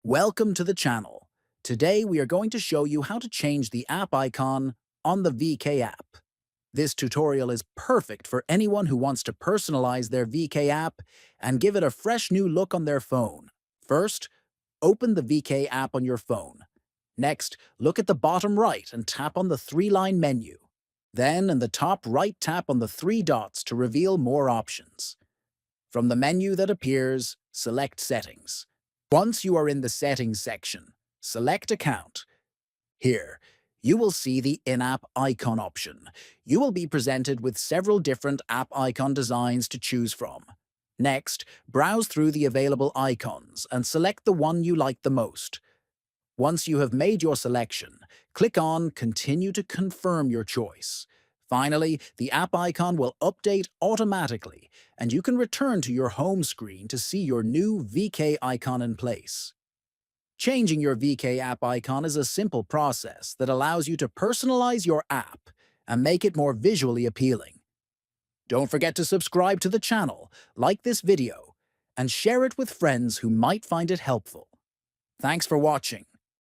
Welcome to the channel. Today we are going to show you how to change the app icon on the VK app. This tutorial is perfect for anyone who wants to personalize their VK app and give it a fresh new look on their phone. First, open the VK app on your phone. Next, look at the bottom right and tap on the three-line menu. Then, in the top right, tap on the three dots to reveal more options. From the menu that appears, select Settings. Once you are in the Settings section, select Account. Here, you will see the in-app icon option. You will be presented with several different app icon designs to choose from. Next, browse through the available icons and select the one you like the most. Once you have made your selection, click on Continue to confirm your choice. Finally, the app icon will update automatically, and you can return to your home screen to see your new VK icon in place. Changing your VK app icon is a simple process that allows you to personalize your app and make it more visually appealing. Don't forget to subscribe to the channel, like this video, and share it with friends who might find it helpful. Thanks for watching.